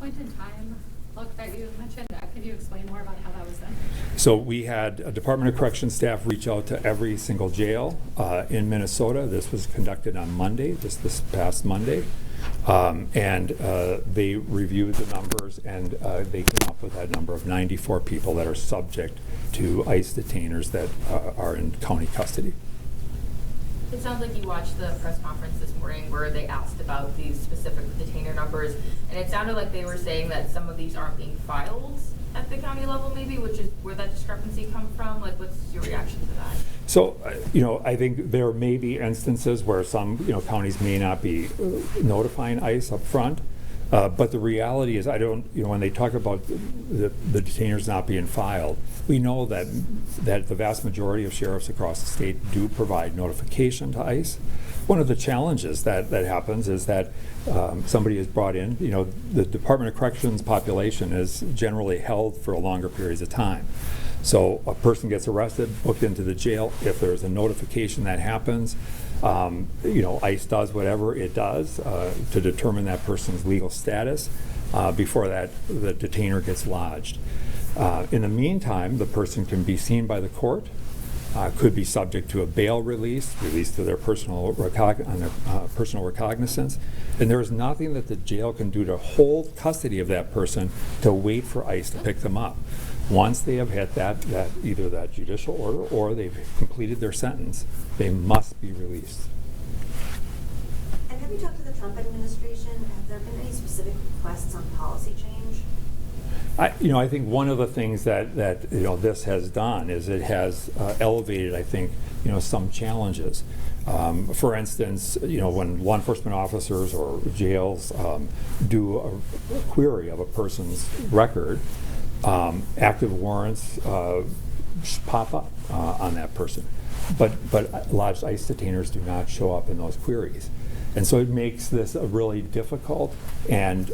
point in time look that you mentioned, could you explain more about how that was done? So we had a Department of Corrections staff reach out to every single jail in Minnesota. This was conducted on Monday, just this past Monday. And they reviewed the numbers, and they came up with that number of 94 people that are subject to ICE detainers that are in county custody. It sounds like you watched the press conference this morning where they asked about these specific detainer numbers, and it sounded like they were saying that some of these aren't being filed at the county level, maybe, which is where that discrepancy come from. Like, what's your reaction to that? So, I think there may be instances where some, counties may not be notifying ICE up front, but the reality is, when they talk about the detainers not being filed, we know that the vast majority of sheriffs across the state do provide notification to ICE. One of the challenges that happens is that somebody is brought in, the Department of Corrections population is generally held for longer periods of time. So a person gets arrested, booked into the jail. If there's a notification that happens, ICE does whatever it does to determine that person's legal status before the detainer gets lodged. In the meantime, the person can be seen by the court, could be subject to a bail release to their personal recognizance, and there is nothing that the jail can do to hold custody of that person to wait for ICE to pick them up. Once they have hit either that judicial order or they've completed their sentence, they must be released. And have you talked to the Trump administration? Have there been any specific requests on policy change? I think one of the things that this has done is it has elevated, I think, some challenges. For instance, when law enforcement officers or jails do a query of a person's record, active warrants pop up on that person, but lodged ICE detainers do not show up in those queries, and so it makes this a really difficult and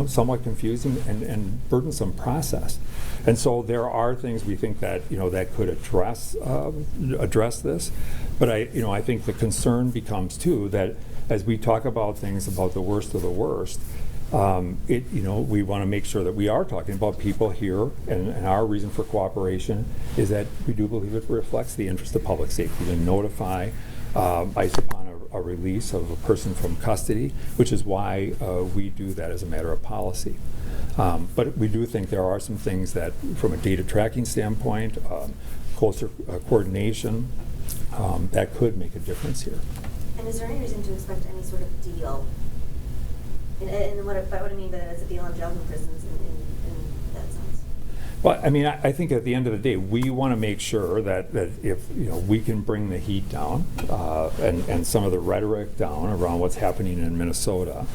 somewhat confusing and burdensome process. And so there are things we think that that could address this, but I think the concern becomes too that as we talk about things about the worst of the worst, we want to make sure that we are talking about people here, and our reason for cooperation is that we do believe it reflects the interest of public safety to notify ICE upon a release of a person from custody, which is why we do that as a matter of policy. But we do think there are some things that, from a data tracking standpoint, closer coordination, that could make a difference here. And is there any reason to expect any sort of deal? And what I mean by that is a deal on jails and prisons in that sense? Well, I think at the end of the day, we want to make sure that if we can bring the heat down and some of the rhetoric down around what's happening in Minnesota,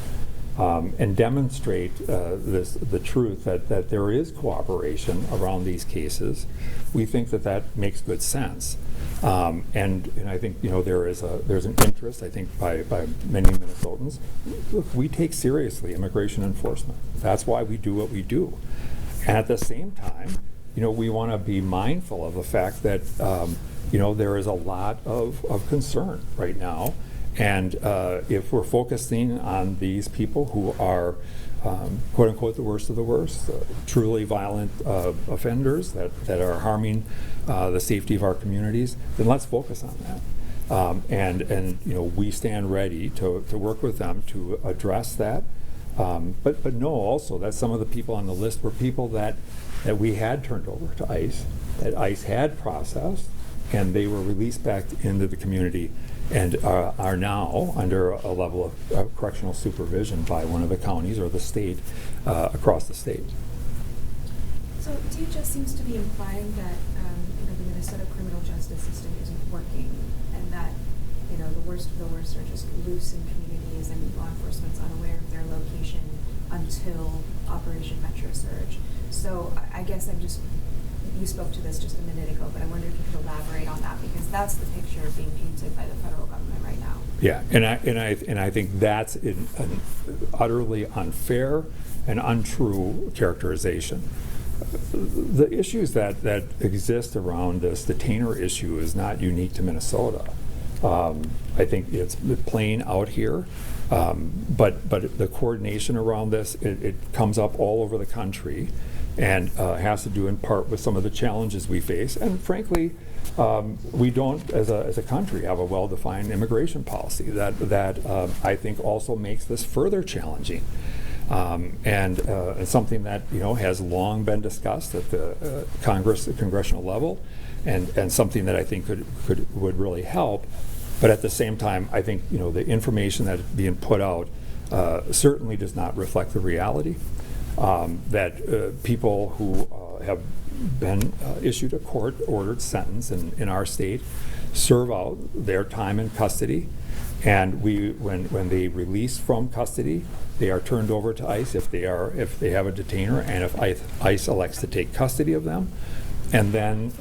and demonstrate the truth that there is cooperation around these cases, we think that makes good sense. And I think there's an interest, I think, by many Minnesotans. Look, we take seriously immigration enforcement. That's why we do what we do. And at the same time, we want to be mindful of the fact that there is a lot of concern right now. And if we're focusing on these people who are, quote unquote, the worst of the worst, truly violent offenders that are harming the safety of our communities, then let's focus on that. And we stand ready to work with them to address that. But know also that some of the people on the list were people that we had turned over to ICE, that ICE had processed, and they were released back into the community and are now under a level of correctional supervision by one of the counties or the state across the state. So DHS seems to be implying that the Minnesota criminal justice system isn't working, and that the worst of the worst are just loose in communities, and law enforcement's unaware of their location until Operation Metro Surge. So I guess you spoke to this just a minute ago, but I wonder if you could elaborate on that, because that's the picture being painted by the federal government right now. Yeah, and I think that's an utterly unfair and untrue characterization. The issues that exist around this detainer issue is not unique to Minnesota. I think it's playing out here. But the coordination around this, it comes up all over the country, and has to do in part with some of the challenges we face. And frankly, we don't, as a country, have a well-defined immigration policy that I think also makes this further challenging. And something that has long been discussed at the congressional level, and something that I think would really help. But at the same time, I think the information that is being put out certainly does not reflect the reality. That people who have been issued a court-ordered sentence in our state serve out their time in custody, and when they release from custody, they are turned over to ICE if they have a detainer, and if ICE elects to take custody of them, and then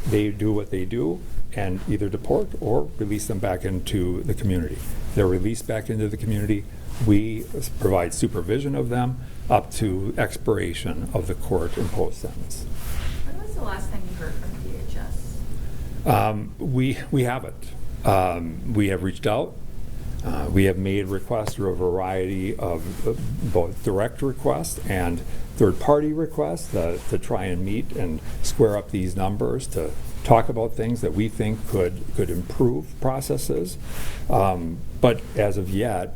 they do what they do and either deport or release them back into the community. They're released back into the community. We provide supervision of them up to expiration of the court-imposed sentence. When was the last time you heard from DHS? We haven't. We have reached out. We have made requests through a variety of both direct requests and third-party requests to try and meet and square up these numbers, to talk about things that we think could improve processes. But as of yet,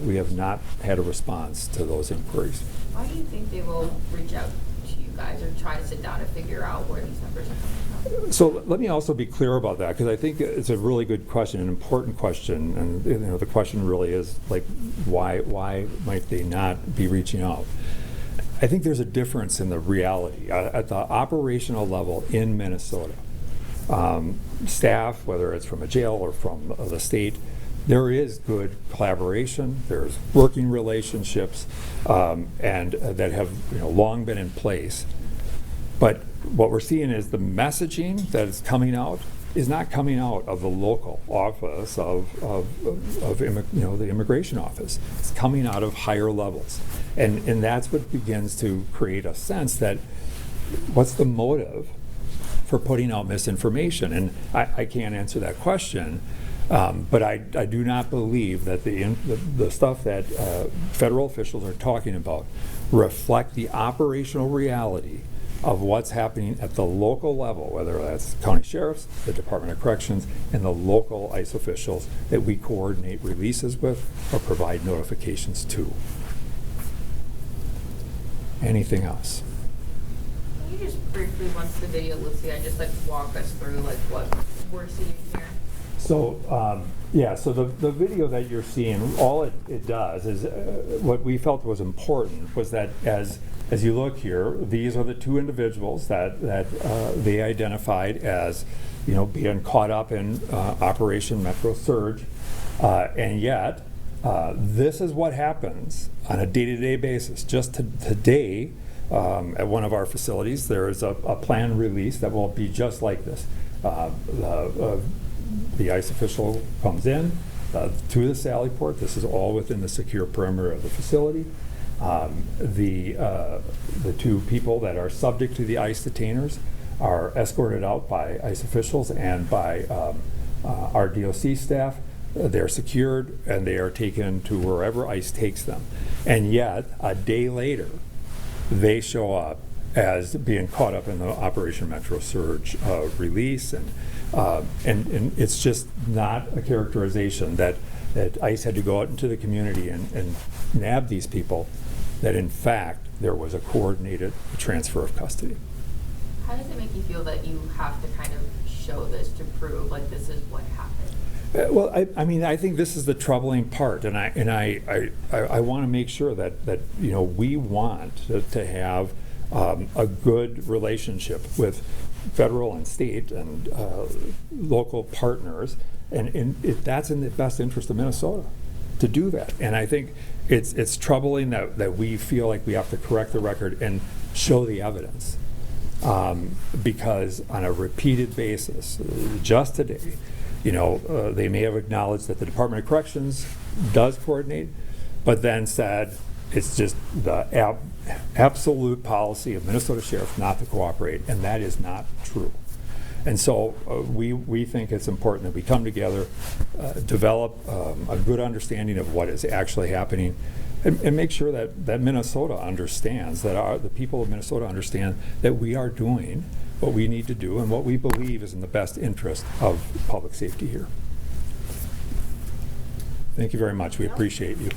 we have not had a response to those inquiries. Why do you think they will reach out to you guys or try to sit down and figure out where these numbers are coming from? So let me also be clear about that, because I think it's a really good question, an important question, and the question really is like, why might they not be reaching out? I think there's a difference in the reality at the operational level in Minnesota. Staff, whether it's from a jail or from the state, there is good collaboration. There's working relationships, and that have long been in place. But what we're seeing is the messaging that is coming out is not coming out of the local office of the immigration office. It's coming out of higher levels, and that's what begins to create a sense that what's the motive for putting out misinformation? And I can't answer that question, but I do not believe that the stuff that federal officials are talking about reflect the operational reality of what's happening at the local level, whether that's county sheriffs, the Department of Corrections, and the local ICE officials that we coordinate releases with or provide notifications to. Anything else? Can you just briefly, once the video looks here, just walk us through what we're seeing here? So so the video that you're seeing, all it does is what we felt was important was that as you look here, these are the two individuals that they identified as being caught up in Operation Metro Surge, and yet this is what happens on a day-to-day basis. Just today, at one of our facilities, there is a planned release that will be just like this. The ICE official comes in to the Sally Port. This is all within the secure perimeter of the facility. The two people that are subject to the ICE detainers are escorted out by ICE officials and by our DOC staff. They're secured and they are taken to wherever ICE takes them. And yet, a day later, they show up as being caught up in the Operation Metro Surge release, and it's just not a characterization that ICE had to go out into the community and nab these people, that in fact there was a coordinated transfer of custody. How does it make you feel that you have to kind of show this to prove this is what happened? Well, I think this is the troubling part, and I want to make sure that we want to have a good relationship with federal and state and local partners, and that's in the best interest of Minnesota to do that. And I think it's troubling that we feel like we have to correct the record and show the evidence, because on a repeated basis, just today, they may have acknowledged that the Department of Corrections does coordinate, but then said it's just the absolute policy of Minnesota Sheriff not to cooperate, and that is not true. And so we think it's important that we come together, develop a good understanding of what is actually happening, and make sure that Minnesota understands, that the people of Minnesota understand that we are doing what we need to do and what we believe is in the best interest of public safety here. Thank you very much. We appreciate you.